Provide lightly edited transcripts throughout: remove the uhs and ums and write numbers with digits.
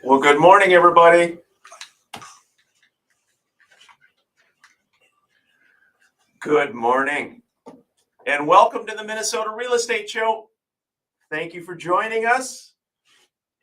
Well, good morning, everybody. Good morning, and welcome to the Minnesota Real Estate Show. Thank you for joining us,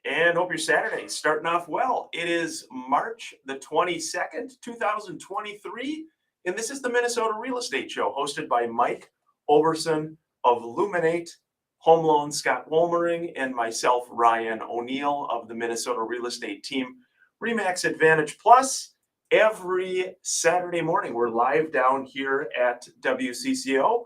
and hope your Saturday is starting off well. It is March the 22nd, 2023, and this is the Minnesota Real Estate Show, hosted by Mike Overson of Luminate Home Loans, Scott Wolmering, and myself, Ryan O'Neill of the Minnesota Real Estate Team, RE/MAX Advantage Plus. Every Saturday morning, we're live down here at WCCO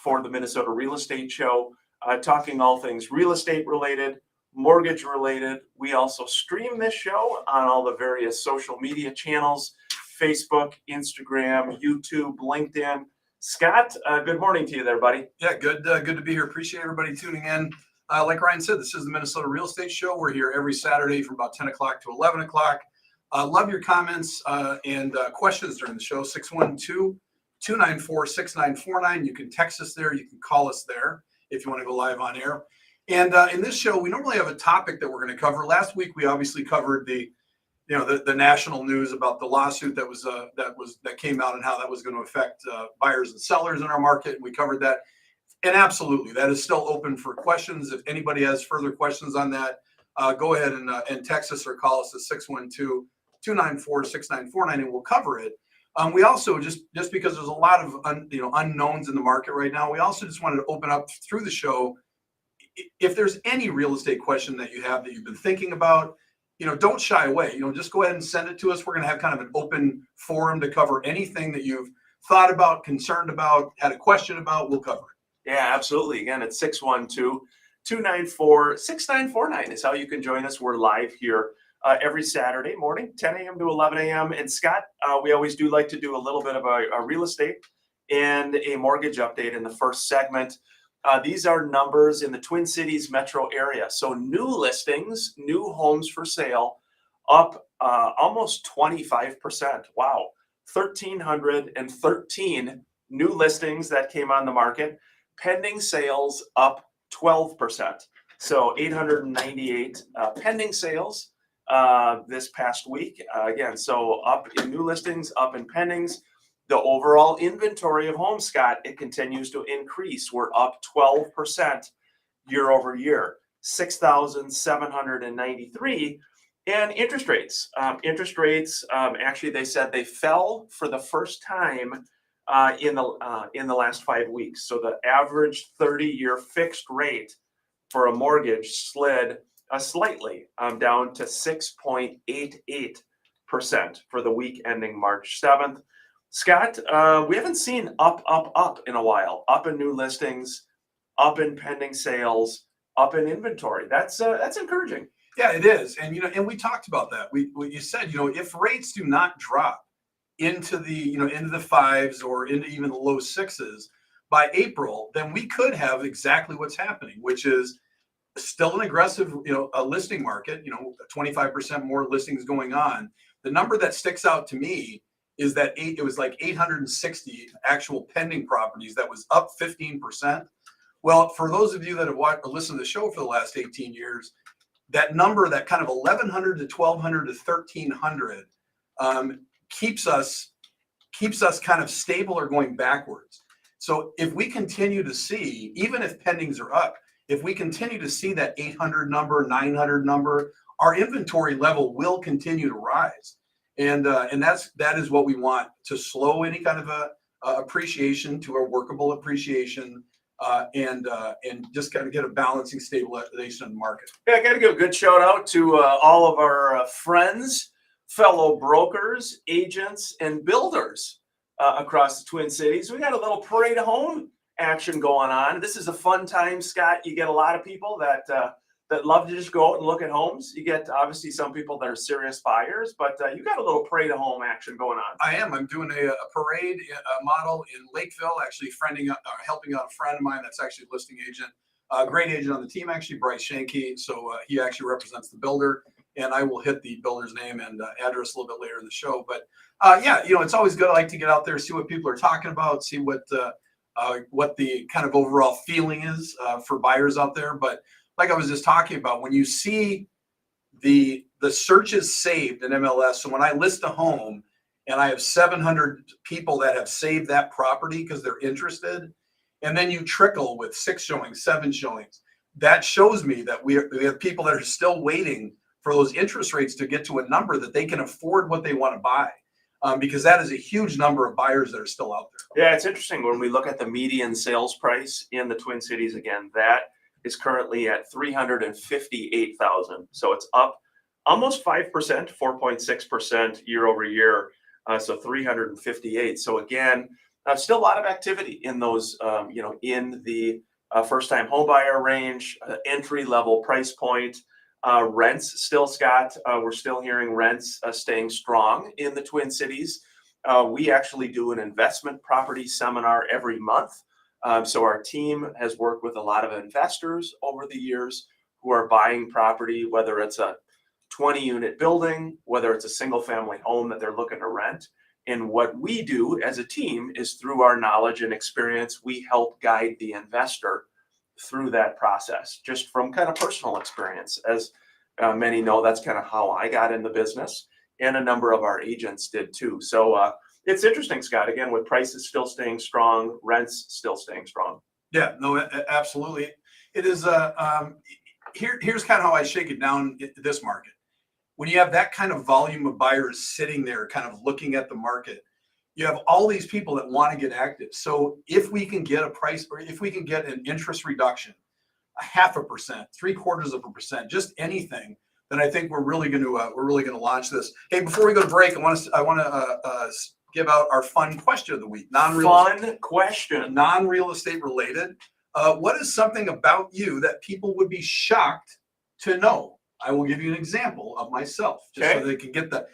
for the Minnesota Real Estate Show, talking all things real estate related, mortgage related. We also stream this show on all the various social media channels, Facebook, Instagram, YouTube, LinkedIn. Scott, good morning to you there, buddy. Yeah, good to be here. Appreciate everybody tuning in. Like Ryan said, this is the Minnesota Real Estate Show. We're here every Saturday from about 10 o'clock to 11 o'clock. Love your comments and questions during the show. 612-294-6949. You can text us there. You can call us there if you want to go live on air. And in this show, we normally have a topic that we're going to cover. Last week, we obviously covered the national news about the lawsuit that came out and how that was going to affect buyers and sellers in our market. And we covered that. And absolutely, that is still open for questions. If anybody has further questions on that, go ahead and text us or call us at 612-294-6949, and we'll cover it. We also just because there's a lot of unknowns in the market right now, we also just wanted to open up through the show. If there's any real estate question that you have that you've been thinking about, don't shy away. Just go ahead and send it to us. We're going to have kind of an open forum to cover anything that you've thought about, concerned about, had a question about. We'll cover it. Yeah, absolutely. Again, it's 612-294-6949 is how you can join us. We're live here every Saturday morning, 10 a.m. to 11 a.m. And Scott, we always do like to do a little bit of a real estate and a mortgage update in the first segment. These are numbers in the Twin Cities metro area. So new listings, new homes for sale, up almost 25%. Wow. 1,313 new listings that came on the market. Pending sales up 12%. So 898 pending sales this past week. Again, so up in new listings, up in pendings. The overall inventory of homes, Scott, it continues to increase. We're up 12% year over year, 6,793. And interest rates. Actually, they said they fell for the first time in the last 5 weeks. So the average 30-year fixed rate for a mortgage slid slightly down to 6.88% for the week ending March 7th. Scott, we haven't seen up in a while. Up in new listings, up in pending sales, up in inventory. That's encouraging. Yeah, it is. And and we talked about that. You said, if rates do not drop into the fives or into even the low sixes by April, then we could have exactly what's happening, which is still an aggressive, a listing market, 25% more listings going on. The number that sticks out to me is that it was like 860 actual pending properties. That was up 15%. Well, for those of you that have listened to the show for the last 18 years, that number, that kind of 1,100 to 1,200 to 1,300, keeps us kind of stable or going backwards. So if we continue to see, even if pendings are up, if we continue to see that 800 number, 900 number, our inventory level will continue to rise. And that is what we want, to slow any kind of appreciation to a workable appreciation, and just kind of get a balancing stabilization in the market. Yeah, I got to give a good shout out to all of our friends, fellow brokers, agents, and builders across the Twin Cities. We got a little parade of home action going on. This is a fun time, Scott. You get a lot of people that love to just go out and look at homes. You get obviously some people that are serious buyers, but you got a little parade of home action going on. I'm doing a parade model in Lakeville, actually helping out a friend of mine that's actually a listing agent, a great agent on the team, actually, Bryce Shanky. So he actually represents the builder, and I will hit the builder's name and address a little bit later in the show. But it's always good. I like to get out there, see what people are talking about, see what the kind of overall feeling is for buyers out there. But like I was just talking about, when you see the searches saved in MLS. So when I list a home and I have 700 people that have saved that property because they're interested, and then you trickle with 6 showings, 7 showings, that shows me that we have people that are still waiting for those interest rates to get to a number that they can afford what they want to buy. Because that is a huge number of buyers that are still out there. Yeah, it's interesting when we look at the median sales price in the Twin Cities. Again, that is currently at $358,000. So it's up almost 5%, 4.6% year over year. So 358. So again, still a lot of activity in those, in the first-time homebuyer range, entry-level price point. Rents still, Scott, we're still hearing rents staying strong in the Twin Cities. We actually do an investment property seminar every month. So our team has worked with a lot of investors over the years who are buying property, whether it's a 20-unit building, whether it's a single-family home that they're looking to rent. And what we do as a team is, through our knowledge and experience, we help guide the investor through that process, just from kind of personal experience. As many know, that's kind of how I got in the business, and a number of our agents did too. So it's interesting, Scott, again, with prices still staying strong, rents still staying strong. Yeah, no, absolutely. It is, here's kind of how I shake it down in this market. When you have that kind of volume of buyers sitting there kind of looking at the market, you have all these people that want to get active. So if we can get a price, or if we can get an interest reduction, 0.5%, 0.75%, just anything, then I think we're really going to launch this. Hey, before we go to break, I want to give out our fun question of the week. Non-real estate related. What is something about you that people would be shocked to know? I will give you an example of myself, just so they can get the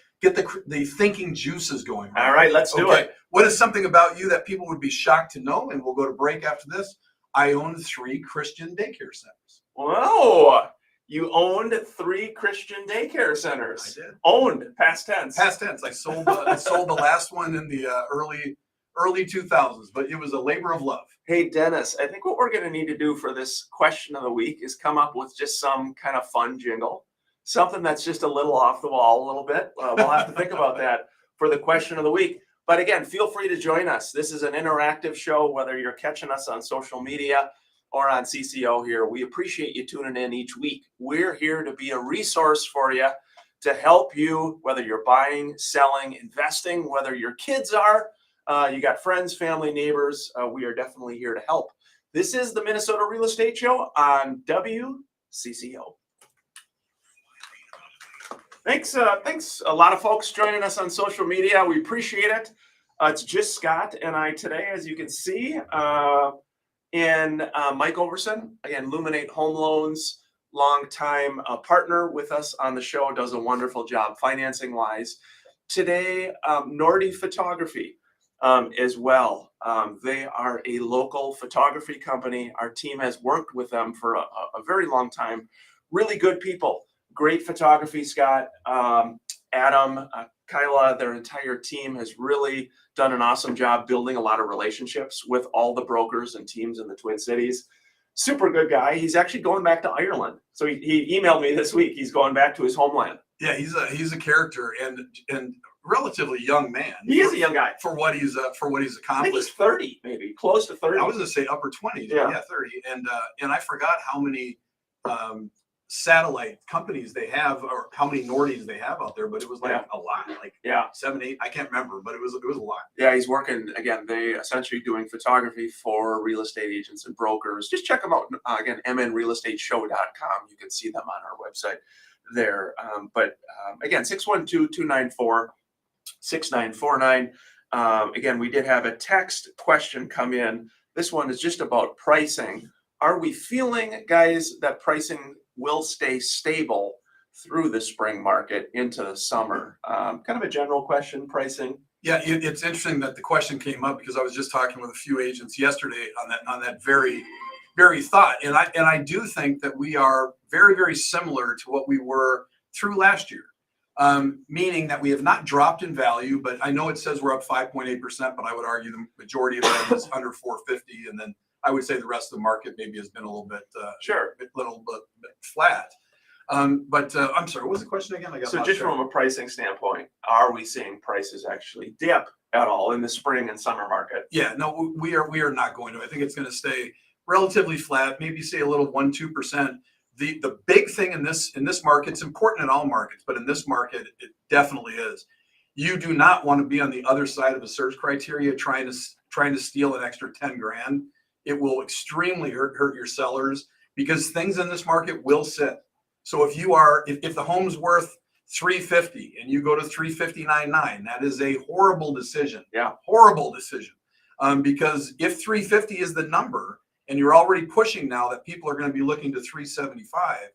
thinking juices going. All right, let's do it. What is something about you that people would be shocked to know? And we'll go to break after this. I own 3 Christian daycare centers. Whoa, you owned 3 Christian daycare centers. I did. Owned, past tense. Past tense. I sold the last one in the early 2000s, but it was a labor of love. Hey, Dennis, I think what we're going to need to do for this question of the week is come up with just some kind of fun jingle, something that's just a little off the wall a little bit. We'll have to think about that for the question of the week. But again, feel free to join us. This is an interactive show, whether you're catching us on social media or on CCO here. We appreciate you tuning in each week. We're here to be a resource for you, to help you, whether you're buying, selling, investing, whether your kids are, you got friends, family, neighbors. We are definitely here to help. This is the Minnesota Real Estate Show on WCCO. Thanks a lot of folks joining us on social media. We appreciate it. It's just Scott and I today, as you can see, and Mike Overson, again, Luminate Home Loans, longtime partner with us on the show, does a wonderful job financing wise. Today, Nordy Photography as well. They are a local photography company. Our team has worked with them for a very long time. Really good people. Great photography, Scott. Adam, Kyla, their entire team has really done an awesome job building a lot of relationships with all the brokers and teams in the Twin Cities. Super good guy. He's actually going back to Ireland. So he emailed me this week. He's going back to his homeland. Yeah, he's a character and relatively young man. He is a young guy for what he's accomplished. I think he's 30, maybe close to 30. I was going to say upper 20s. Yeah, 30. And I forgot how many satellite companies they have, or how many Nordys they have out there, but it was like a lot, like 7, 8. I can't remember, but it was a lot. Yeah, he's working again. They essentially doing photography for real estate agents and brokers. Just check them out again, mnrealestateshow.com. You can see them on our website there. But again, 612-294-6949. Again, we did have a text question come in. This one is just about pricing. Are we feeling, guys, that pricing will stay stable through the spring market into the summer? Kind of a general question, pricing. Yeah, it's interesting that the question came up because I was just talking with a few agents yesterday on that very thought, and I do think that we are very, very similar to what we were through last year, meaning that we have not dropped in value, but I know it says we're up 5.8%, but I would argue the majority of that is under 450, and then I would say the rest of the market maybe has been a little bit, little bit flat. But I'm sorry, what was the question again? I got So lost just track. from a pricing standpoint, are we seeing prices actually dip at all in the spring and summer market? Yeah, no, we are not going to. I think it's going to stay relatively flat, maybe say a little 1-2%. The big thing in this market, it's important in all markets, but in this market, it definitely is. You do not want to be on the other side of a search criteria trying to steal an extra 10 grand. It will extremely hurt your sellers because things in this market will sit. So if the home's worth 350 and you go to 359.9, that is a horrible decision. Yeah. Horrible decision. Because if 350 is the number and you're already pushing now that people are going to be looking to 375,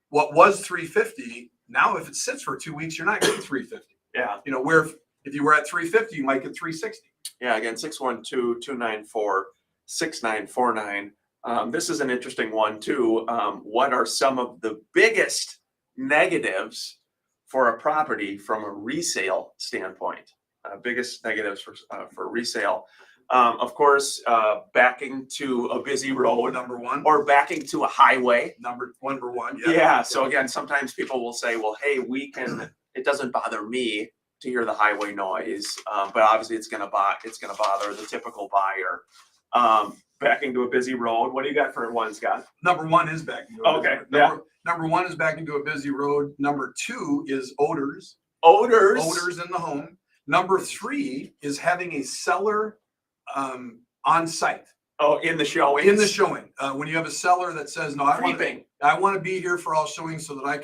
what was 350, now if it sits for 2 weeks, you're not getting 350. Yeah. You know, where if you were at 350, you might get 360. Yeah, again, 612-294-6949. This is an interesting one too. What are some of the biggest negatives for a property from a resale standpoint? Biggest negatives for resale. Of course, backing to a busy road Number one. or backing to a highway. Number one. Yeah. So again, sometimes people will say, well, hey, it doesn't bother me to hear the highway noise, but obviously it's going to bother the typical buyer. Backing to a busy road. What do you got for one, Scott? Number one is backing to a busy road. Yeah. Number one is backing to a busy road. Number two is odors. Odors. Odors in the home. Number three is having a seller on site. Oh, in the showing. In the showing. When you have a seller that says, no, I want to be here for all showings so that I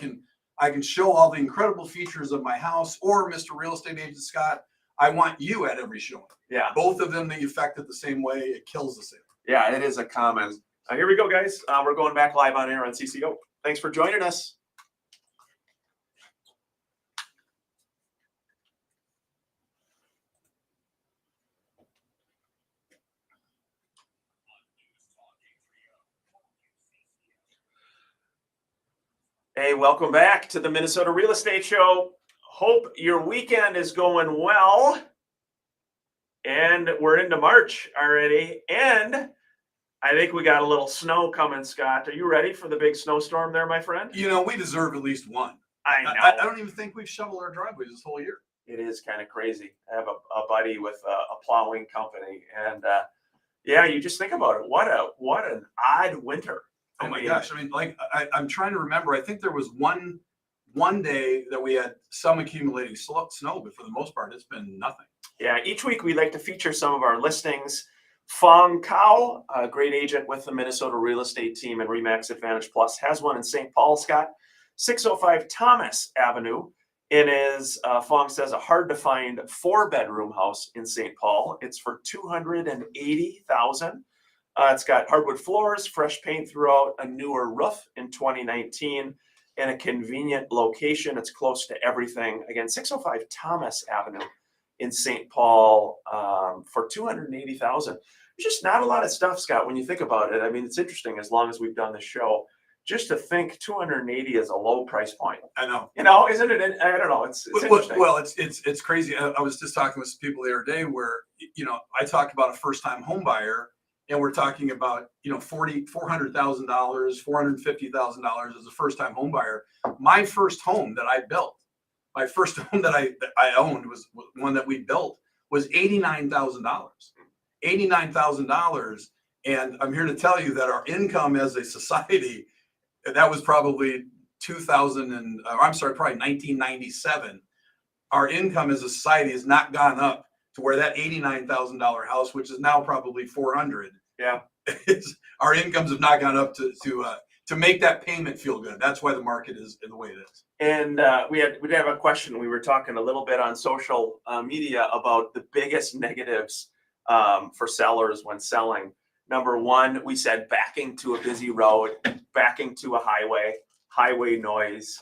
can show all the incredible features of my house, or Mr. Real Estate Agent Scott, I want you at every showing. Yeah. Both of them, they affect it the same way. It kills the sale. Yeah, it is a common. Here we go, guys. We're going back live on air on CCO. Thanks for joining us. Hey, welcome back to the Minnesota Real Estate Show. Hope your weekend is going well. And we're into March already. And I think we got a little snow coming, Scott. Are you ready for the big snowstorm there, my friend? You know, we deserve at least one. I know. I don't even think we've shoveled our driveways this whole year. It is kind of crazy. I have a buddy with a plowing company. And yeah, you just think about it. What an odd winter. Oh my gosh. I mean, like I'm trying to remember. I think there was one day that we had some accumulating snow, but for the most part, it's been nothing. Yeah, each week we like to feature some of our listings. Fong Kao, a great agent with the Minnesota Real Estate Team and RE/MAX Advantage Plus, has one in St. Paul, Scott, 605 Thomas Avenue. It is, Fong says, a hard-to-find 4-bedroom house in St. Paul. It's for $280,000. It's got hardwood floors, fresh paint throughout, a newer roof in 2019, and a convenient location. It's close to everything. Again, 605 Thomas Avenue in St. Paul for $280,000. There's just not a lot of stuff, Scott, when you think about it. I mean, it's interesting as long as we've done this show, just to think 280 is a low price point. I know. You know, isn't it? I don't know. It's interesting. Well, it's crazy. I was just talking with some people the other day where, you know, I talked about a first-time home buyer, and we're talking about, you know, $400,000, $450,000 as a first-time home buyer. My first home that I built, my first home that I owned was one that we built, was $89,000. $89,000. And I'm here to tell you that our income as a society, that was probably probably 1997. Our income as a society has not gone up to where that $89,000 house, which is now probably $400,000. Yeah. Our incomes have not gone up to make that payment feel good. That's why the market is the way it is. And we did have a question. We were talking a little bit on social media about the biggest negatives for sellers when selling. Number one, we said backing to a busy road, backing to a highway noise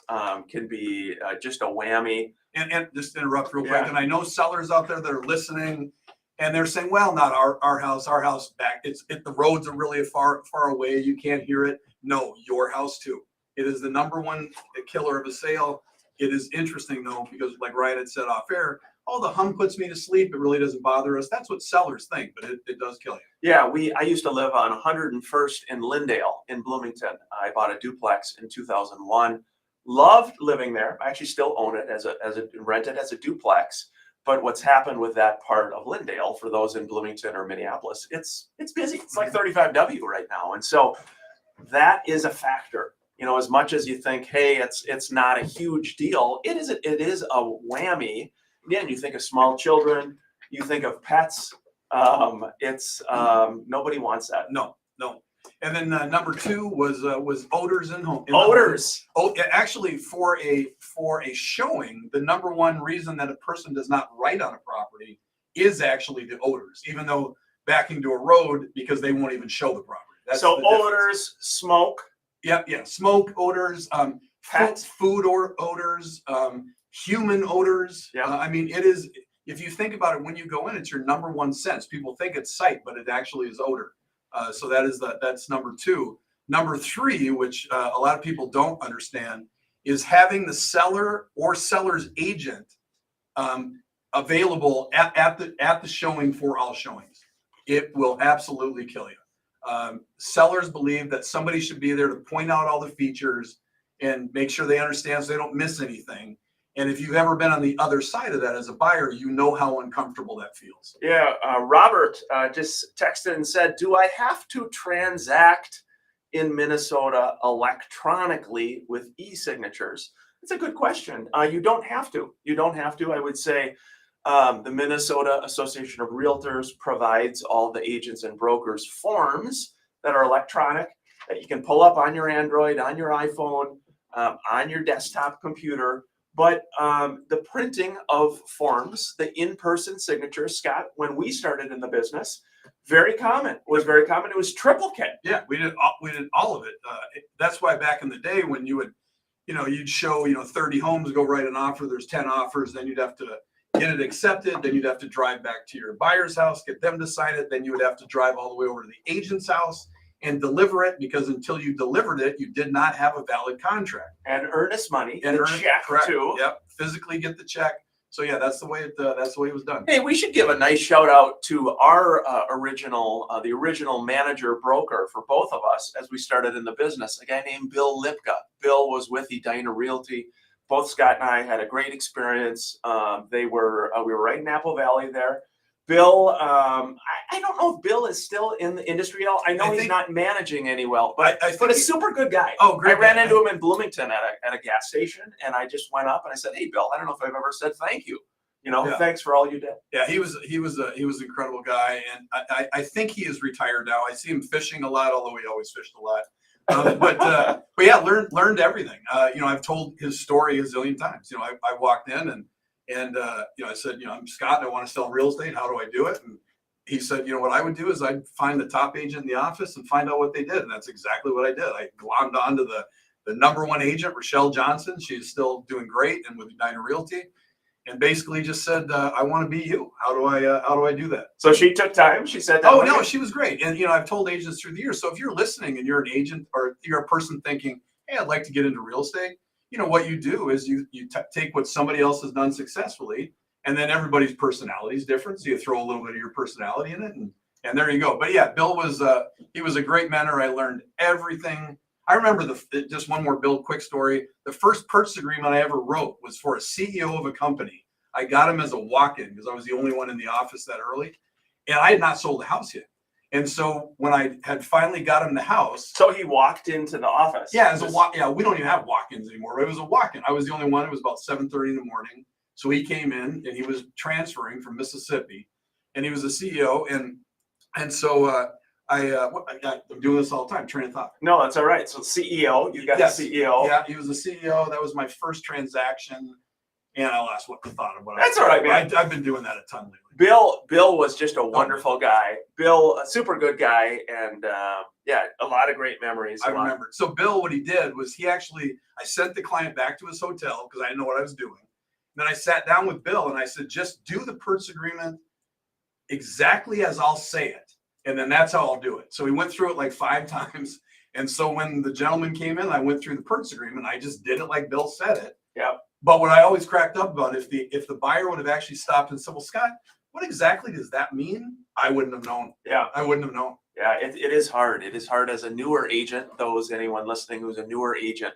can be just a whammy. And just interrupt real quick. Yeah. And I know sellers out there that are listening, and they're saying, well, not our house back. The roads are really far away. You can't hear it. No, your house too. It is the number one killer of a sale. It is interesting though, because like Ryan had said off air, oh, the hum puts me to sleep. It really doesn't bother us. That's what sellers think, but it does kill you. Yeah, I used to live on 101st in Lindale in Bloomington. I bought a duplex in 2001. Loved living there. I actually still own it as a rent it as a duplex. But what's happened with that part of Lindale, for those in Bloomington or Minneapolis, it's busy. It's like 35W right now, and so that is a factor. You know, as much as you think, hey, it's not a huge deal, it is a whammy. Again, you think of small children, you think of pets. Nobody wants that. No. And then number 2 was odors in home. Odors. Actually, for a showing, the number one reason that a person does not write on a property is actually the odors, even though backing to a road, because they won't even show the property. That's so the difference. odors, smoke. Yeah, smoke, odors, food odors, human odors. Yeah. I mean, it is. If you think about it, when you go in, it's your number one sense. People think it's sight, but it actually is odor. So that's number 2. Number 3, which a lot of people don't understand, is having the seller or seller's agent available at the showing for all showings. It will absolutely kill you. Sellers believe that somebody should be there to point out all the features and make sure they understand so they don't miss anything. And if you've ever been on the other side of that as a buyer, you know how uncomfortable that feels. Yeah, Robert just texted and said, do I have to transact in Minnesota electronically with e-signatures? It's a good question. You don't have to. You don't have to. I would say the Minnesota Association of Realtors provides all the agents and brokers forms that are electronic that you can pull up on your Android, on your iPhone, on your desktop computer. But the printing of forms, the in-person signatures, Scott, when we started in the business, very common. It was very common. It was triplicate. Yeah, we did all of it. That's why back in the day when you would, you'd show, 30 homes, go write an offer. There's 10 offers. Then you'd have to get it accepted. Then you'd have to drive back to your buyer's house, get them to sign it. Then you would have to drive all the way over to the agent's house and deliver it, because until you delivered it, you did not have a valid contract. And earnest money, And the check correct. too. Yep, physically get the check. So yeah, that's the way it was done. Hey, we should give a nice shout out to our the original manager broker for both of us as we started in the business, a guy named Bill Lipka. Bill was with Edina Realty. Both Scott and I had a great experience. We were right in Apple Valley there. Bill, I don't know if Bill is still in the industry at all. I know he's not managing any well, but a super good guy. Oh, great! I ran into him in Bloomington at a gas station, and I just went up and I said, "Hey, Bill, I don't know if I've ever said thank you. Thanks for all you did." Yeah, he was an incredible guy, and I think he is retired now. I see him fishing a lot, although he always fished a lot. But yeah, learned everything. I've told his story a zillion times. I walked in and I said, I'm Scott and I want to sell real estate. How do I do it? And he said, what I would do is I'd find the top agent in the office and find out what they did. And that's exactly what I did. I glommed onto the number one agent, Rochelle Johnson. She's still doing great and with Edina Realty, and basically just said, I want to be you. How do I do that? So she took time. She said, "Oh no, she was great." And I've told agents through the years. So if you're listening and you're an agent or you're a person thinking, "Hey, I'd like to get into real estate," what you do is you take what somebody else has done successfully, and then everybody's personality is different. So you throw a little bit of your personality in it, and there you go. But yeah, Bill was he was a great mentor. I learned everything. I remember just one more Bill quick story. The first purchase agreement I ever wrote was for a CEO of a company. I got him as a walk-in because I was the only one in the office that early, and I had not sold a house yet. And so when I had finally got him the house, so he walked into the office. Yeah, as a walk. Yeah, we don't even have walk-ins anymore. But it was a walk-in. I was the only one. It was about 7:30 in the morning. So he came in and he was transferring from Mississippi, and he was a CEO. And so I'm doing this all the time. Train of thought. No, that's all right. So CEO, you got Yes. the CEO. Yeah, he was the CEO. That was my first transaction, and I lost what the thought of what. That's all right, man. I've been doing that a ton lately. Bill was just a wonderful guy. Bill, a super good guy, and a lot of great memories. I remember. So Bill, what he did was I sent the client back to his hotel because I didn't know what I was doing. Then I sat down with Bill and I said, just do the purchase agreement exactly as I'll say it. And then that's how I'll do it. So we went through it like 5 times. And so when the gentleman came in, I went through the purchase agreement. I just did it like Bill said it. Yeah. But what I always cracked up about, if the buyer would have actually stopped and said, "Well, Scott, what exactly does that mean?" I wouldn't have known. Yeah. I wouldn't have known. Yeah, it is hard. It is hard as a newer agent. Anyone listening who's a newer agent,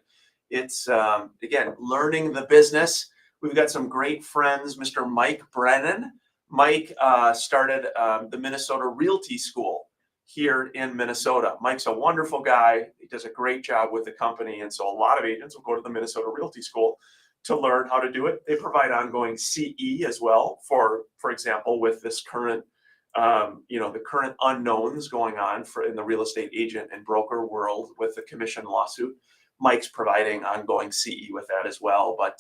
It's, again, learning the business. We've got some great friends, Mr. Mike Brennan. Mike started the Minnesota Realty School here in Minnesota. Mike's a wonderful guy. He does a great job with the company. And so a lot of agents will go to the Minnesota Realty School to learn how to do it. They provide ongoing CE as well for example, with this current, the current unknowns going on in the real estate agent and broker world with the commission lawsuit. Mike's providing ongoing CE with that as well. But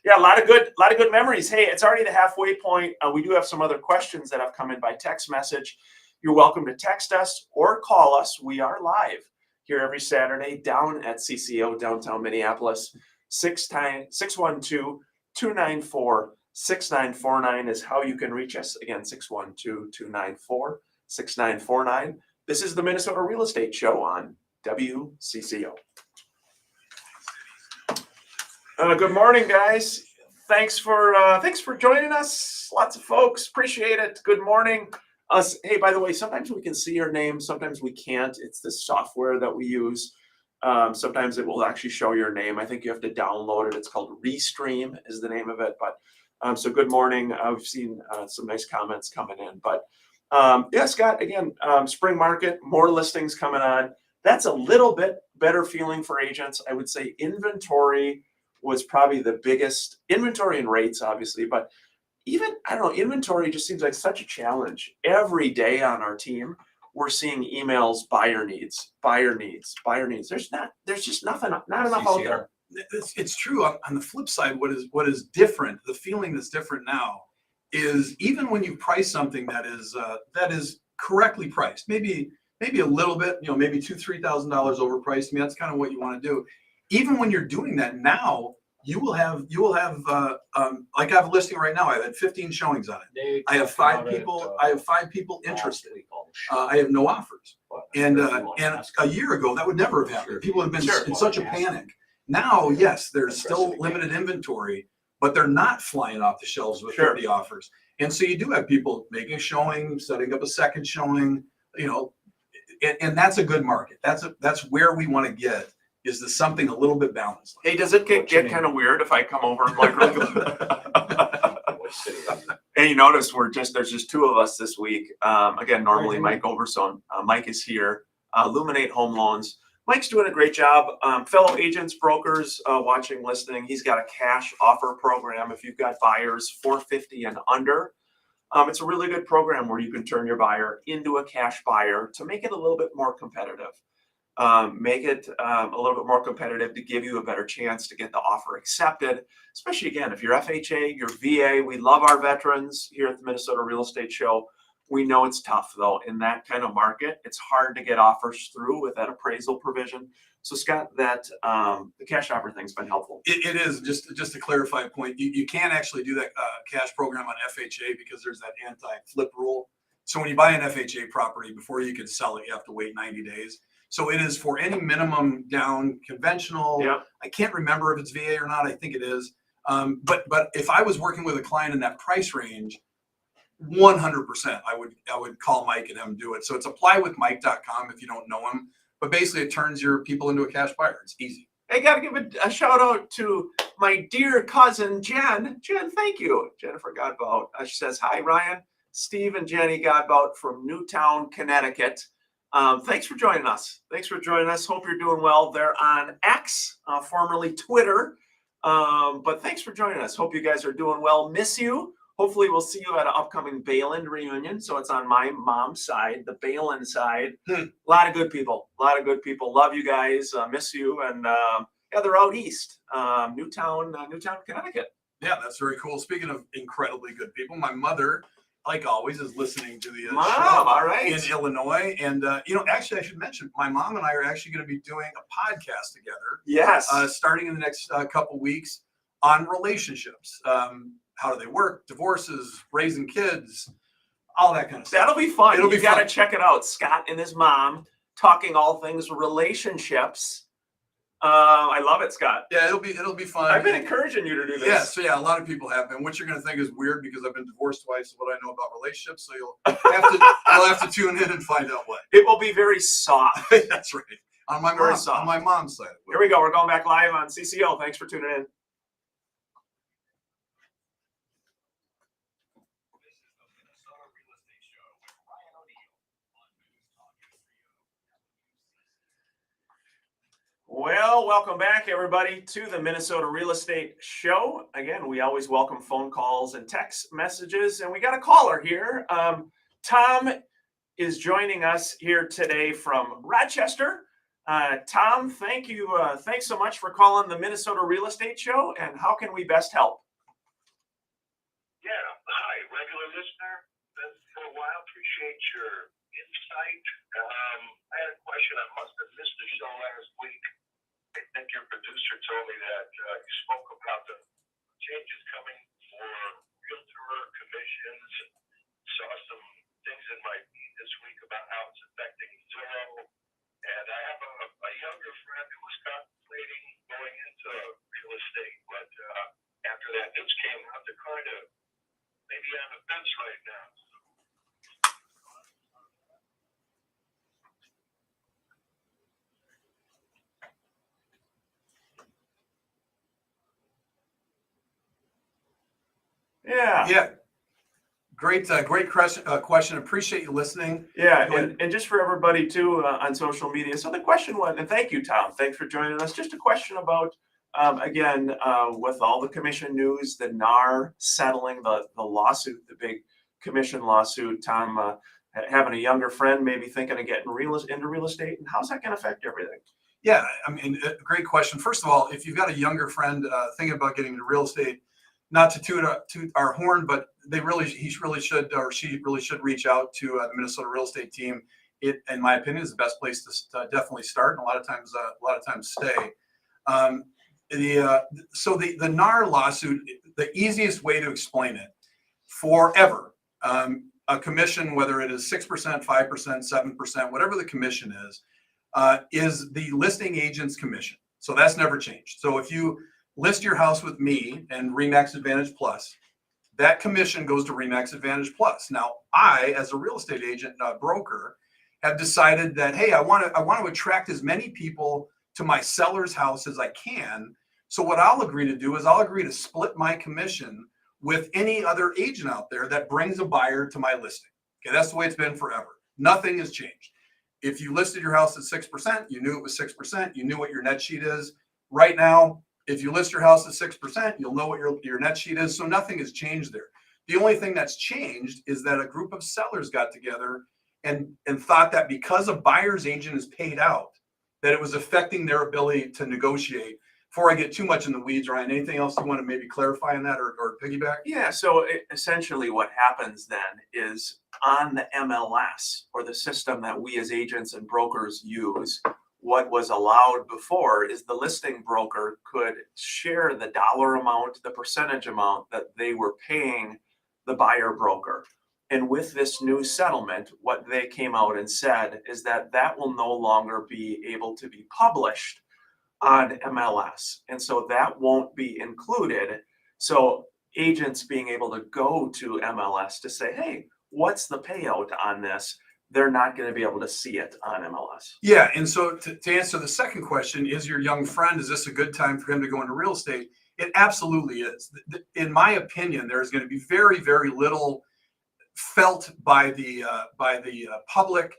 yeah, a lot of good memories. Hey, it's already the halfway point. We do have some other questions that have come in by text message. You're welcome to text us or call us. We are live here every Saturday down at CCO downtown Minneapolis. 612-294-6949 is how you can reach us. Again, 612-294-6949. This is the Minnesota Real Estate Show on WCCO. Good morning, guys. Thanks for joining us. Lots of folks, appreciate it. Good morning. Hey, by the way, sometimes we can see your name, sometimes we can't. It's the software that we use. Sometimes it will actually show your name. I think you have to download it. It's called Restream is the name of it. But so good morning. We've seen some nice comments coming in. But yeah, Scott, again, spring market, more listings coming on. That's a little bit better feeling for agents. I would say inventory was probably the biggest, inventory and rates, obviously, but even, I don't know, inventory just seems like such a challenge. Every day on our team, we're seeing emails, buyer needs. There's just nothing, not enough out there. It's true. On the flip side, what is different, the feeling that's different now is even when you price something that is correctly priced, maybe a little bit, maybe $2,000-$3,000 overpriced. I mean, that's kind of what you want to do. Even when you're doing that now, you will have like I have a listing right now. I've had 15 showings on it. I have 5 people. I have 5 people interested. I have no offers. And a year ago that would never have happened. People have been in such a panic. Now, yes, there's still limited inventory, but they're not flying off the shelves with 30 offers. And so you do have people making a showing, setting up a second showing. And that's a good market. That's where we want to get. Is this something a little bit balanced? Hey, does it get kind of weird if I come over and like Hey, you notice there's just 2 of us this week. Again, normally Mike Overson. Mike is here. Illuminate Home Loans. Mike's doing a great job. Fellow agents, brokers watching, listening. He's got a cash offer program. If you've got buyers 450 and under, it's a really good program where you can turn your buyer into a cash buyer to make it a little bit more competitive. Make it a little bit more competitive to give you a better chance to get the offer accepted, especially again, if you're FHA, you're VA. We love our veterans here at the Minnesota Real Estate Show. We know it's tough though. In that kind of market, it's hard to get offers through with that appraisal provision. So Scott, that the cash offer thing's been helpful. It is. Just to clarify a point, you can't actually do that cash program on FHA because there's that anti-flip rule. So when you buy an FHA property, before you can sell it, you have to wait 90 days. So it is for any minimum down conventional. Yeah. I can't remember if it's VA or not. I think it is. But if I was working with a client in that price range, 100%, I would call Mike and have him do it. So it's applywithmike.com if you don't know him. But basically, it turns your people into a cash buyer. It's easy. I got to give a shout out to my dear cousin, Jen. Jen, thank you. Jennifer Godbout. She says, hi, Ryan, Steve, and Jenny Godbout from Newtown, Connecticut. Thanks for joining us. Hope you're doing well. They're on X, formerly Twitter. But thanks for joining us. Hope you guys are doing well. Miss you. Hopefully we'll see you at an upcoming Bayland reunion. So it's on my mom's side, the Bayland side. A lot of good people. Love you guys. Miss you. And yeah, they're out east, Newtown, Connecticut. Yeah, that's very cool. Speaking of incredibly good people, my mother, like always, is listening to the Mom, show all right. in Illinois. And, actually, I should mention, my mom and I are actually going to be doing a podcast together. Yes. Starting in the next couple weeks on relationships. How do they work? Divorces, raising kids, all that kind of stuff. That'll be fun. You got to check it out. Scott and his mom talking all things relationships. I love it, Scott. Yeah, it'll be fun. I've been encouraging you to do this. Yeah, so yeah, a lot of people have been. What you're going to think is weird because I've been divorced twice, what I know about relationships. So you'll have to tune in and find out what. It will be very soft. That's right. on my Very mom, soft. on my mom's side. Here we go. We're going back live on CCO. Thanks for tuning in. Well, welcome back, everybody, to the Minnesota Real Estate Show. Again, we always welcome phone calls and text messages, and we got a caller here. Tom is joining us here today from Rochester. Tom, thank you. Thanks so much for calling the Minnesota Real Estate Show, and how can we best help? Yeah, hi, regular listener. Been for a while. Appreciate your insight. I had a question. I must have missed the show last week. I think your producer told me that you spoke about the changes coming for realtor commissions. Saw some things in my feed this week about how it's affecting Zillow. And I have a younger friend who was contemplating going into real estate, but after that news came out, they're kind of maybe on the fence right now. Yeah. Great question. Appreciate you listening. Yeah, and just for everybody too on social media. So the question was, and thank you, Tom. Thanks for joining us. Just a question about, again, with all the commission news, the NAR settling the lawsuit, the big commission lawsuit. Tom, having a younger friend, maybe thinking of getting into real estate, and how's that going to affect everything? Yeah, I mean, great question. First of all, if you've got a younger friend thinking about getting into real estate, not to toot our horn, but he really should, or she really should reach out to the Minnesota real estate team. It, in my opinion, is the best place to definitely start, and a lot of times stay. So the NAR lawsuit, the easiest way to explain it, forever, a commission, whether it is 6%, 5%, 7%, whatever the commission is the listing agent's commission. So that's never changed. So if you list your house with me and RE/MAX Advantage Plus, that commission goes to RE/MAX Advantage Plus. Now, I, as a real estate agent, broker, have decided that, hey, I want to attract as many people to my seller's house as I can. So what I'll agree to do is I'll agree to split my commission with any other agent out there that brings a buyer to my listing. Okay, that's the way it's been forever. Nothing has changed. If you listed your house at 6%, you knew it was 6%. You knew what your net sheet is. Right now, if you list your house at 6%, you'll know what your net sheet is. So nothing has changed there. The only thing that's changed is that a group of sellers got together and thought that because a buyer's agent is paid out, that it was affecting their ability to negotiate. Before I get too much in the weeds, Ryan, anything else you want to maybe clarify on that or piggyback? Yeah, so essentially what happens then is on the MLS, or the system that we as agents and brokers use, what was allowed before is the listing broker could share the dollar amount, the percentage amount that they were paying the buyer broker. And with this new settlement, what they came out and said is that that will no longer be able to be published on MLS. And so that won't be included. So agents being able to go to MLS to say, hey, what's the payout on this? They're not going to be able to see it on MLS. Yeah, and so to answer the second question, is your young friend, is this a good time for him to go into real estate? It absolutely is. In my opinion, there's going to be very, very little felt by the public.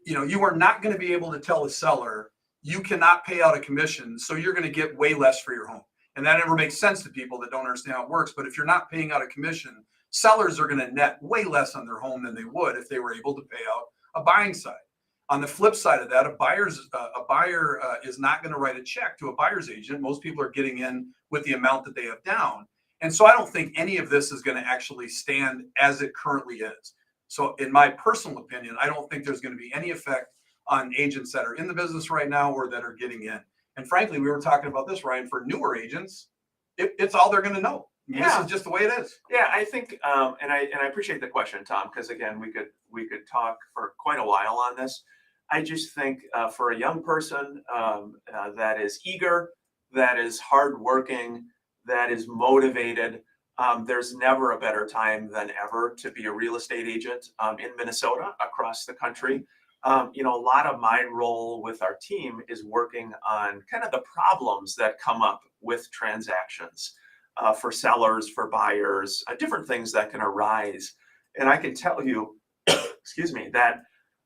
You are not going to be able to tell a seller, you cannot pay out a commission, so you're going to get way less for your home. And that never makes sense to people that don't understand how it works. But if you're not paying out a commission, sellers are going to net way less on their home than they would if they were able to pay out a buying side. On the flip side of that, a buyer is not going to write a check to a buyer's agent. Most people are getting in with the amount that they have down. And so I don't think any of this is going to actually stand as it currently is. So in my personal opinion, I don't think there's going to be any effect on agents that are in the business right now or that are getting in. And frankly, we were talking about this, Ryan, for newer agents, it's all they're going to know. This is just the way it is. Yeah, I think, and I appreciate the question, Tom, because again, we could talk for quite a while on this. I just think for a young person that is eager, that is hardworking, that is motivated, there's never a better time than ever to be a real estate agent in Minnesota, across the country. A lot of my role with our team is working on kind of the problems that come up with transactions for sellers, for buyers, different things that can arise. And I can tell you, excuse me, that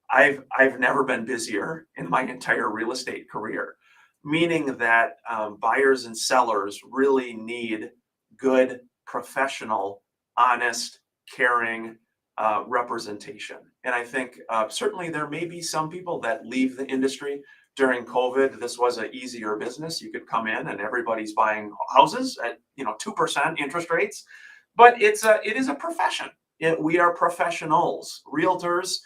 I've never been busier in my entire real estate career, meaning that buyers and sellers really need good, professional, honest, caring representation. And I think certainly there may be some people that leave the industry during COVID. This was an easier business. You could come in and everybody's buying houses at 2% interest rates, but it is a profession. We are professionals, realtors.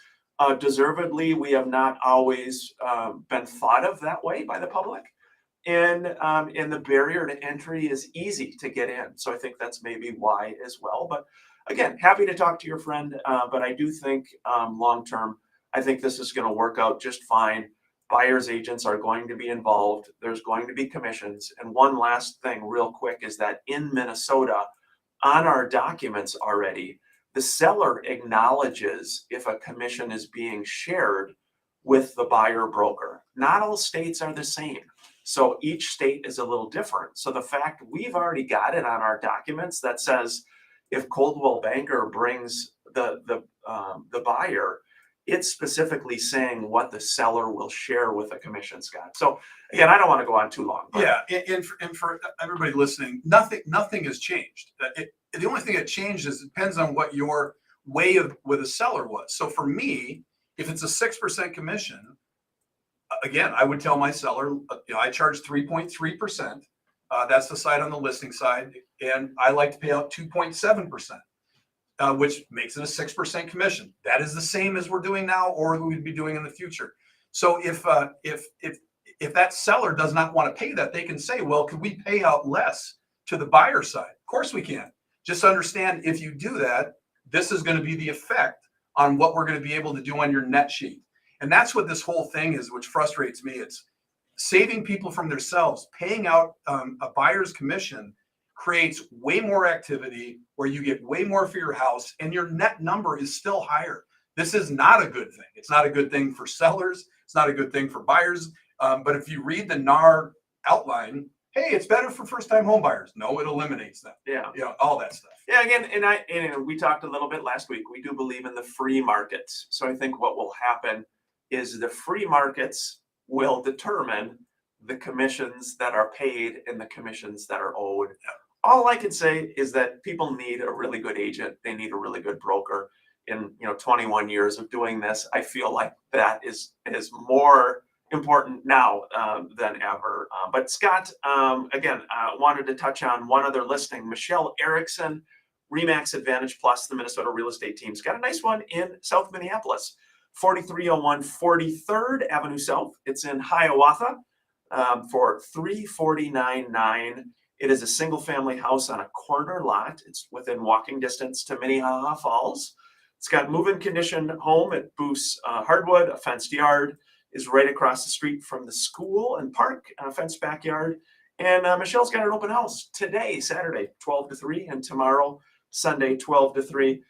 Deservedly, we have not always been thought of that way by the public, and the barrier to entry is easy to get in. So I think that's maybe why as well. But again, happy to talk to your friend. But I do think long term, I think this is going to work out just fine. Buyers agents are going to be involved. There's going to be commissions. And one last thing, real quick, is that in Minnesota, on our documents already, the seller acknowledges if a commission is being shared with the buyer broker. Not all states are the same. So each state is a little different. So the fact we've already got it on our documents that says if Coldwell Banker brings the buyer, it's specifically saying what the seller will share with a commission, Scott. So again, I don't want to go on too long. But Yeah, and for everybody listening, nothing has changed. The only thing that changed is it depends on what your way of with a seller was. So for me, if it's a 6% commission, again, I would tell my seller, I charge 3.3%. That's the side on the listing side, and I like to pay out 2.7%, which makes it a 6% commission. That is the same as we're doing now, or we would be doing in the future. So if that seller does not want to pay that, they can say, well, could we pay out less to the buyer side? Of course we can. Just understand, if you do that, this is going to be the effect on what we're going to be able to do on your net sheet. And that's what this whole thing is, which frustrates me. It's saving people from themselves. Paying out a buyer's commission creates way more activity where you get way more for your house and your net number is still higher. This is not a good thing. It's not a good thing for sellers. It's not a good thing for buyers. But if you read the NAR outline, hey, it's better for first-time home buyers. No, it eliminates them. yeah. All that stuff. Yeah, again, and we talked a little bit last week. We do believe in the free markets. So I think what will happen is the free markets will determine the commissions that are paid and the commissions that are owed. All I can say is that people need a really good agent. They need a really good broker. In 21 years of doing this, I feel like that is more important now than ever. But Scott, again, wanted to touch on one other listing. Michelle Erickson, Remax Advantage Plus, the Minnesota real estate team's got a nice one in South Minneapolis, 4301 43rd Avenue South. It's in Hiawatha for $349,900. It is a single family house on a corner lot. It's within walking distance to Minnehaha Falls. It's got move-in condition home. It boosts hardwood, a fenced yard, is right across the street from the school and park, a fenced backyard. And Michelle's got an open house today, Saturday, 12 to 3, and tomorrow, Sunday, 12 to 3.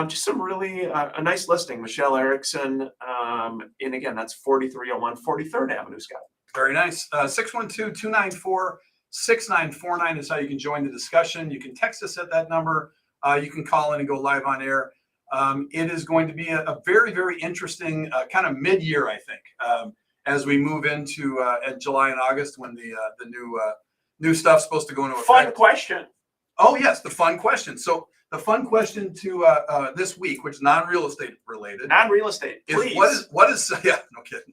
Just some really a nice listing, Michelle Erickson. And again, that's 4301 43rd Avenue, Scott. Very nice. 612-294-6949 is how you can join the discussion. You can text us at that number. You can call in and go live on air. It is going to be a very, very interesting kind of mid-year, I think, as we move into July and August when the new stuff's supposed to go into effect. Fun question. Oh, yes, the fun question. So the fun question to this week, which is non-real estate related, Non-real estate, please. what is yeah, no kidding.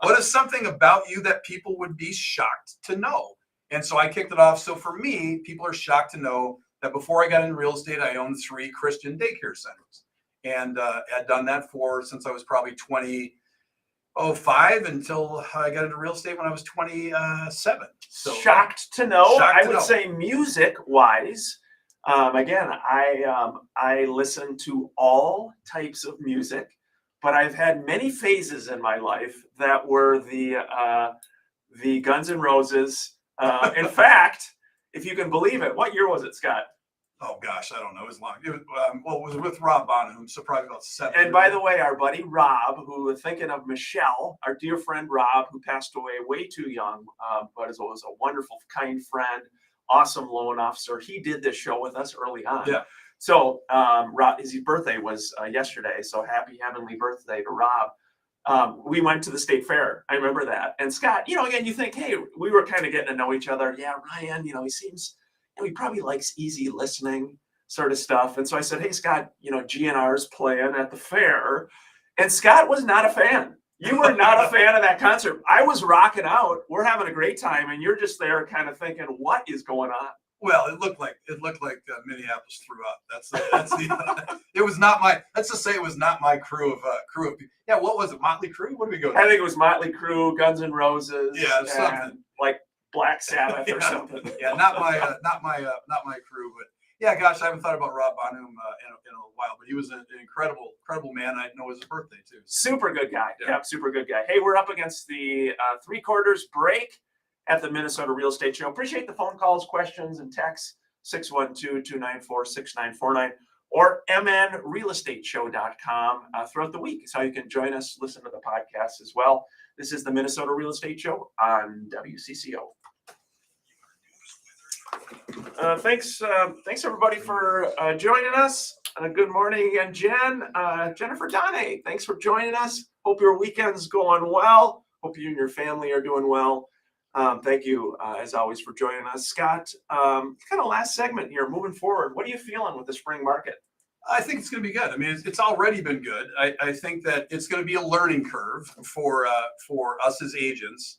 What is something about you that people would be shocked to know? And so I kicked it off. So for me, people are shocked to know that before I got into real estate, I owned 3 Christian daycare centers, and had done that since I was probably 25 until I got into real estate when I was 27. So shocked to know. Shocked I to would know. say music-wise, again, I listen to all types of music, but I've had many phases in my life that were the Guns N' Roses. In fact, if you can believe it, what year was it, Scott? Oh gosh, I don't know. It was long. It was, well, it was with Rob Bonham, so probably about 7 And years by ago. the way, our buddy Rob, who we're thinking of Michelle, our dear friend Rob, who passed away way too young, but was a wonderful, kind friend, awesome loan officer. He did this show with us early on. Yeah. So Rob, his birthday was yesterday. So happy heavenly birthday to Rob. We went to the state fair. I remember that. And Scott, again, you think, hey, we were kind of getting to know each other. Yeah, Ryan, he seems, he probably likes easy listening sort of stuff. And so I said, hey, Scott, GNR's playing at the fair. And Scott was not a fan. You were not a fan of that concert. I was rocking out. We're having a great time. And you're just there kind of thinking, what is going on? Well, it looked like Minneapolis threw up. That's the. It was not my. Let's just say it was not my crew of. Yeah, what was it? Motley Crue? What did we go to? I think it was Motley Crue, Guns N' Roses. Yeah, and something like Black Sabbath or Yeah. something. Yeah, not my crew, but yeah, gosh, I haven't thought about Rob Bonham in a while, but he was an incredible man. I know it was his birthday too. Super good guy. Yeah. Yeah, super good guy. Hey, we're up against the 3/4 break at the Minnesota Real Estate Show. Appreciate the phone calls, questions, and texts. 612-294-6949 or mnrealestateshow.com throughout the week is how you can join us, listen to the podcast as well. This is the Minnesota Real Estate Show on WCCO. Thanks everybody for joining us. Good morning again, Jen. Jennifer Donne, thanks for joining us. Hope your weekend's going well. Hope you and your family are doing well. Thank you, as always, for joining us. Scott, kind of last segment here, moving forward. What are you feeling with the spring market? I think it's going to be good. I mean, it's already been good. I think that it's going to be a learning curve for us as agents,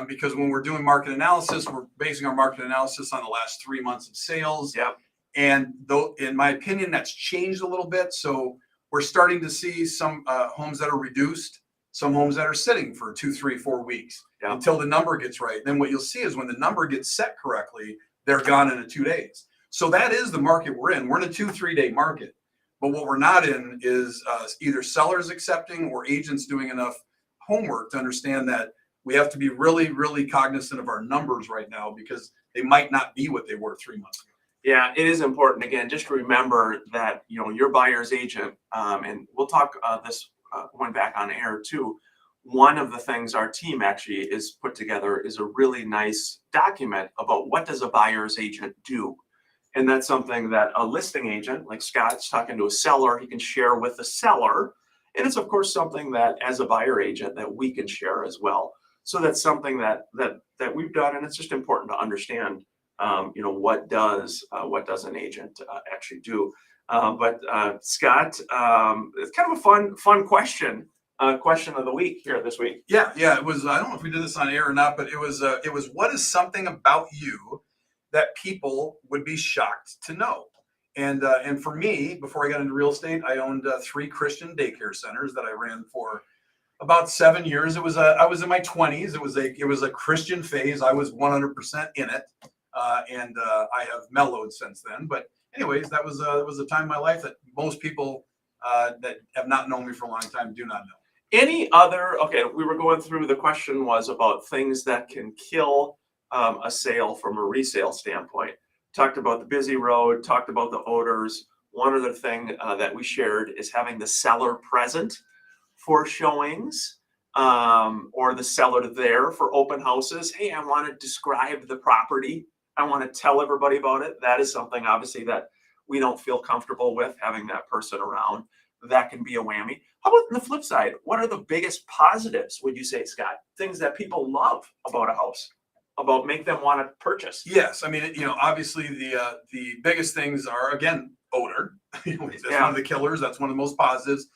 because when we're doing market analysis, we're basing our market analysis on the last 3 months of sales. Yeah. And though, in my opinion, that's changed a little bit. So we're starting to see some homes that are reduced, some homes that are sitting for 2, 3, 4 weeks until the number gets right. Then what you'll see is when the number gets set correctly, they're gone in 2 days. So that is the market we're in. We're in a 2-3 day market. But what we're not in is either sellers accepting or agents doing enough homework to understand that we have to be really, really cognizant of our numbers right now, because they might not be what they were 3 months ago. Yeah, it is important. Again, just remember that, your buyer's agent, and we'll talk this when back on air too. One of the things our team actually is put together is a really nice document about what does a buyer's agent do. And that's something that a listing agent like Scott's talking to a seller, he can share with the seller. And it's of course something that as a buyer agent that we can share as well. So that's something that we've done, and it's just important to understand, what does an agent actually do. But Scott, it's kind of a fun question of the week here this week. Yeah, it was. I don't know if we did this on air or not, but it was. What is something about you that people would be shocked to know? And for me, before I got into real estate, I owned 3 Christian daycare centers that I ran for about 7 years. I was in my 20s. It was a Christian phase. I was 100% in it, and I have mellowed since then. But anyways, that was a time in my life that most people that have not known me for a long time do not know. Any other? Okay, we were going through. The question was about things that can kill a sale from a resale standpoint. Talked about the busy road. Talked about the odors. One other thing that we shared is having the seller present for showings, or the seller there for open houses. Hey, I want to describe the property. I want to tell everybody about it. That is something obviously that we don't feel comfortable with, having that person around. That can be a whammy. How about on the flip side? What are the biggest positives, would you say, Scott? Things that people love about a house, about make them want to purchase? Yes, I mean, obviously the biggest things are, again, odor. That's one of the killers. That's one of the most positives.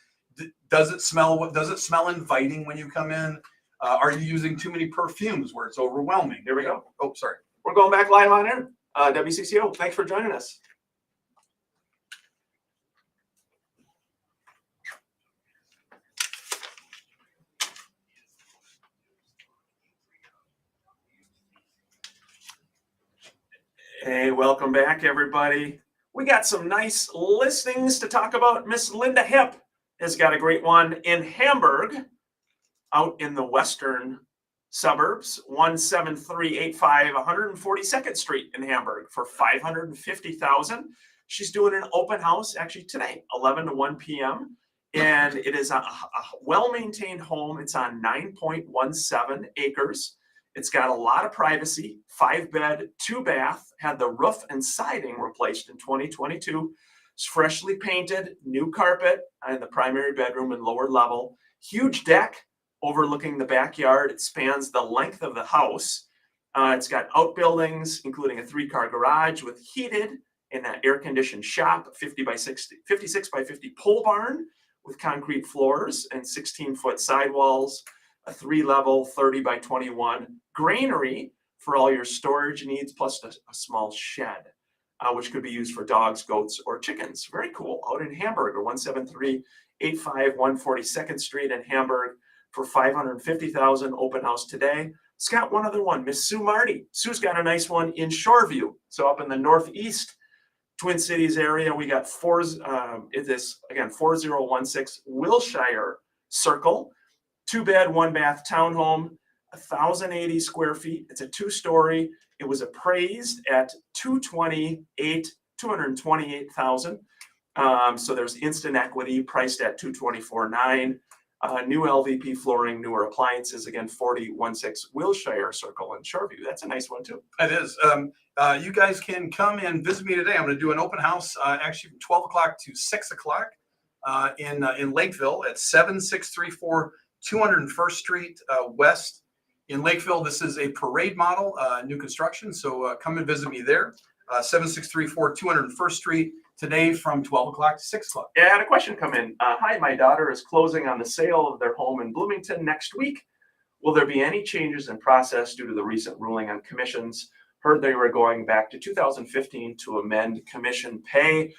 Does it smell inviting when you come in? Are you using too many perfumes where it's overwhelming? Here we go. Oh, sorry. We're going back live on air. WCCO, thanks for joining us. Hey, welcome back, everybody. We got some nice listings to talk about. Miss Linda Hip has got a great one in Hamburg, out in the western Suburbs, 17385 142nd Street in Hamburg for $550,000. She's doing an open house actually today, 11 to 1 p.m. And it is a well-maintained home. It's on 9.17 acres. It's got a lot of privacy, 5-bed, 2-bath, had the roof and siding replaced in 2022. It's freshly painted, new carpet in the primary bedroom and lower level, huge deck overlooking the backyard. It spans the length of the house. It's got outbuildings, including a 3-car garage with heated and an air-conditioned shop, 56 by 50 pole barn with concrete floors and 16-foot sidewalls, a 3-level 30 by 21 granary for all your storage needs, plus a small shed, which could be used for dogs, goats, or chickens. Very cool. Out in Hamburg, 17385 142nd Street in Hamburg for $550,000. Open house today. It's got one other one, Miss Sue Marty. Sue's got a nice one in Shoreview. So up in the northeast Twin Cities area, we got 4016 Wilshire Circle, 2-bed, 1-bath townhome, 1,080 square feet. It's a 2-story. It was appraised at $228,000. So there's instant equity priced at $224,900. New LVP flooring, newer appliances. Again, 4016 Wilshire Circle in Shoreview. That's a nice one too. It is. You guys can come and visit me today. I'm going to do an open house actually from 12 o'clock to 6 o'clock in Lakeville at 7634 201st Street West in Lakeville. This is a parade model, new construction. So come and visit me there. 7634 201st Street today from 12 o'clock to 6 o'clock. Yeah, I had a question come in. Hi, my daughter is closing on the sale of their home in Bloomington next week. Will there be any changes in process due to the recent ruling on commissions? Heard they were going back to 2015 to amend commission pay.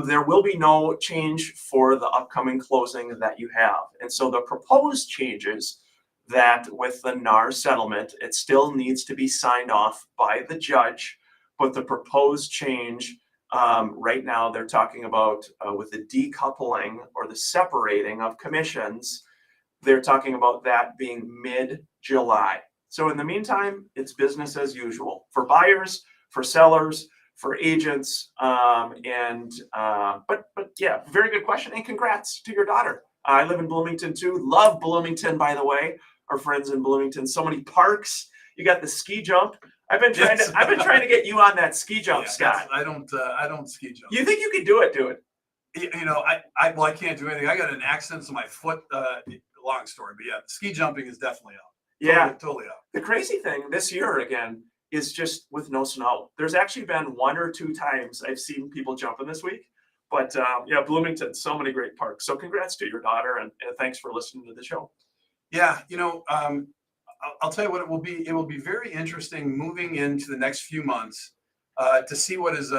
There will be no change for the upcoming closing that you have. And so the proposed changes that with the NAR settlement, it still needs to be signed off by the judge, but the proposed change right now they're talking about with the decoupling or the separating of commissions, they're talking about that being mid-July. So in the meantime, it's business as usual for buyers, for sellers, for agents, but yeah, very good question, and congrats to your daughter. I live in Bloomington too. Love Bloomington, by the way. Our friends in Bloomington. So many parks. You got the ski jump. I've been trying to get you on that ski jump, Scott. I don't ski jump. You think you could do it? Do it. You know, I can't do anything. I got an accident to my foot. Long story, but yeah, ski jumping is definitely out. Yeah, totally out. The crazy thing this year again is just with no snow. There's actually been 1 or 2 times I've seen people jumping this week. But yeah, Bloomington, so many great parks. So congrats to your daughter, and thanks for listening to the show. Yeah, you know, I'll tell you what it will be. It will be very interesting moving into the next few months to see what's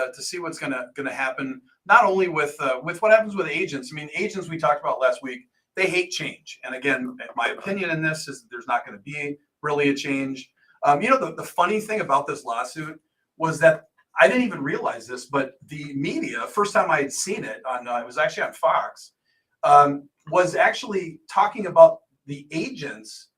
going to happen. Not only with what happens with agents. I mean, agents we talked about last week. They hate change. And again, my opinion in this is that there's not going to be really a change. You know, the funny thing about this lawsuit was that I didn't even realize this, but the media, first time I had seen it on, it was actually on Fox, was actually talking about the agents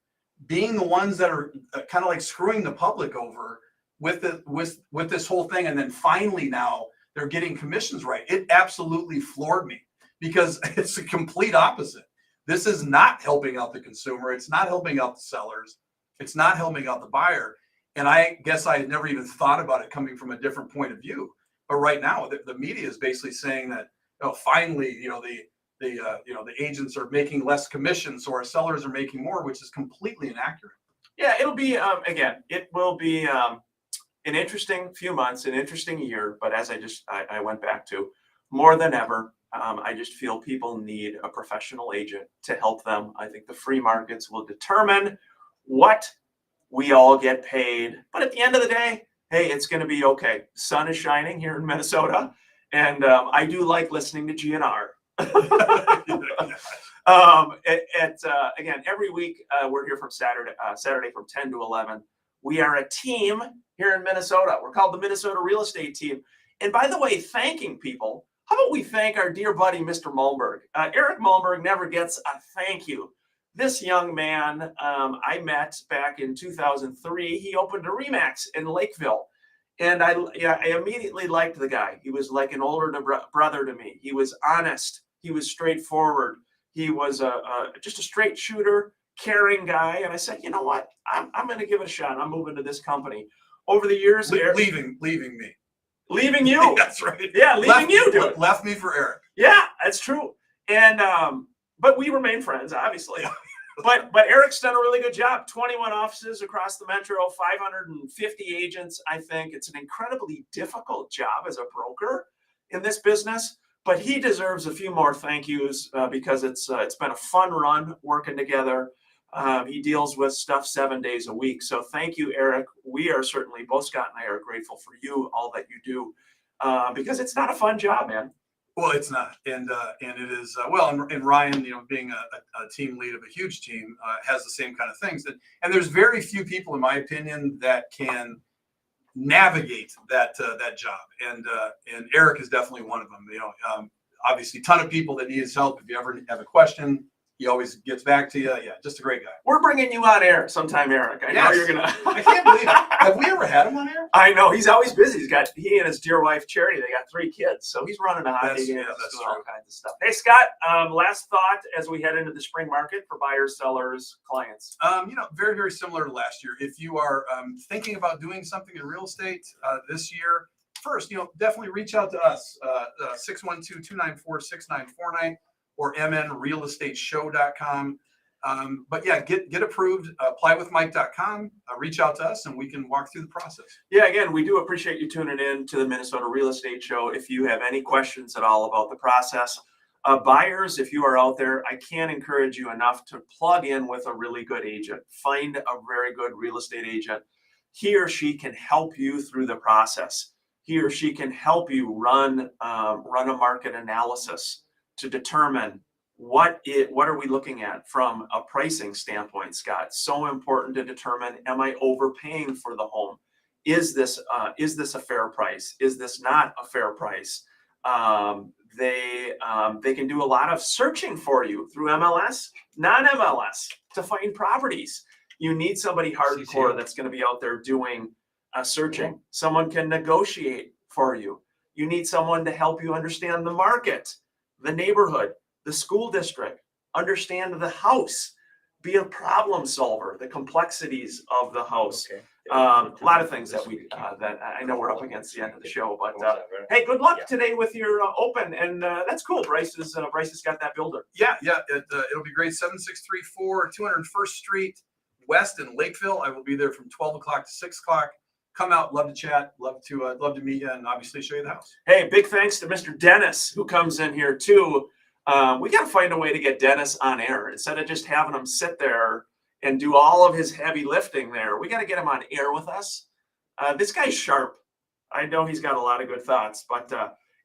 being the ones that are kind of like screwing the public over with this whole thing. And then finally now they're getting commissions right. It absolutely floored me because it's the complete opposite. This is not helping out the consumer. It's not helping out the sellers. It's not helping out the buyer. And I guess I had never even thought about it coming from a different point of view. But right now, the media is basically saying that, finally, the agents are making less commissions, so our sellers are making more, which is completely inaccurate. Yeah, it'll be it will be an interesting few months, an interesting year. But as I went back to, more than ever, I just feel people need a professional agent to help them. I think the free markets will determine what we all get paid. But at the end of the day, hey, it's going to be okay. The sun is shining here in Minnesota, and I do like listening to GNR. Again, every week we're here from Saturday from 10 to 11. We are a team here in Minnesota. We're called the Minnesota Real Estate Team. And by the way, thanking people. How about we thank our dear buddy, Mr. Malmberg? Eric Malmberg never gets a thank you This young man I met back in 2003. He opened a Remax in Lakeville. And I immediately liked the guy. He was like an older brother to me. He was honest. He was straightforward. He was just a straight shooter, caring guy. And I said, you know what? I'm going to give it a shot. I'm moving to this company. Over the years, Leaving me. leaving you. That's right. Yeah, leaving you, dude. Left me for Eric. Yeah, that's true. And but we remain friends, obviously. But Eric's done a really good job. 21 offices across the metro, 550 agents. I think it's an incredibly difficult job as a broker in this business, but he deserves a few more thank yous because it's been a fun run working together. He deals with stuff 7 days a week. So thank you, Eric. We are certainly, both Scott and I are grateful for you, all that you do, because it's not a fun job, man. Well, it's not, and it is and Ryan, being a team lead of a huge team, has the same kind of things. And there's very few people, in my opinion, that can navigate that job. And Eric is definitely one of them. Obviously, a ton of people that need his help. If you ever have a question, he always gets back to you. Yeah, just a great guy. We're bringing you on air sometime, Eric. I know you're gonna. I can't believe it. Have we ever had him on air? I know he's always busy. He and his dear wife Charity. They got 3 kids, so he's running a hockey game, that's doing all true. kinds of stuff. Hey, Scott. Last thought as we head into the spring market for buyers, sellers, clients. Very, very similar to last year. If you are thinking about doing something in real estate this year, first, definitely reach out to us, 612-294-6949 or mnrealestateshow.com. But yeah, get approved, applywithmike.com, reach out to us and we can walk through the process. Yeah, again, we do appreciate you tuning in to the Minnesota Real Estate Show. If you have any questions at all about the process, buyers, if you are out there, I can't encourage you enough to plug in with a really good agent. Find a very good real estate agent. He or she can help you through the process. He or she can help you run a market analysis to determine what are we looking at from a pricing standpoint, Scott. So important to determine, am I overpaying for the home? Is this a fair price? Is this not a fair price? They can do a lot of searching for you through MLS, non-MLS, to find properties. You need somebody hardcore that's going to be out there doing searching. Someone can negotiate for you. You need someone to help you understand the market, the neighborhood, the school district, understand the house, be a problem solver, the complexities of the house. Okay. A lot of things that that I know we're up against the end of the show, but hey, good luck today with your open, and that's cool. Bryce has got that builder. Yeah, it'll be great. 7634 201st Street West in Lakeville. I will be there from 12 o'clock to 6 o'clock. Come out, love to chat, love to meet you, and obviously show you the house. Hey, big thanks to Mr. Dennis who comes in here too. We got to find a way to get Dennis on air instead of just having him sit there and do all of his heavy lifting there. We got to get him on air with us. This guy's sharp. I know he's got a lot of good thoughts, but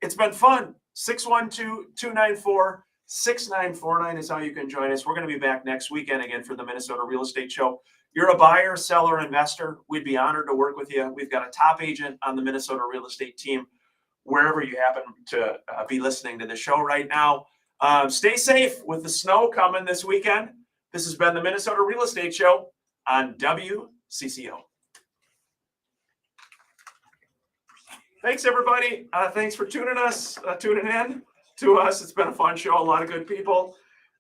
it's been fun. 612-294-6949 is how you can join us. We're going to be back next weekend again for the Minnesota Real Estate Show. You're a buyer, seller, investor. We'd be honored to work with you. We've got a top agent on the Minnesota Real Estate team, wherever you happen to be listening to the show right now. Stay safe with the snow coming this weekend. This has been the Minnesota Real Estate Show on WCCO. Thanks, everybody. Thanks for tuning in to us. It's been a fun show. A lot of good people.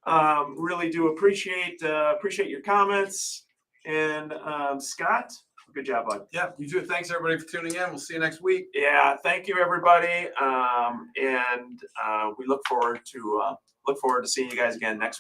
Really do appreciate your comments. And Scott, good job, bud. Yeah, you too. Thanks everybody for tuning in. We'll see you next week. Yeah, thank you, everybody. And we look forward to seeing you guys again next week.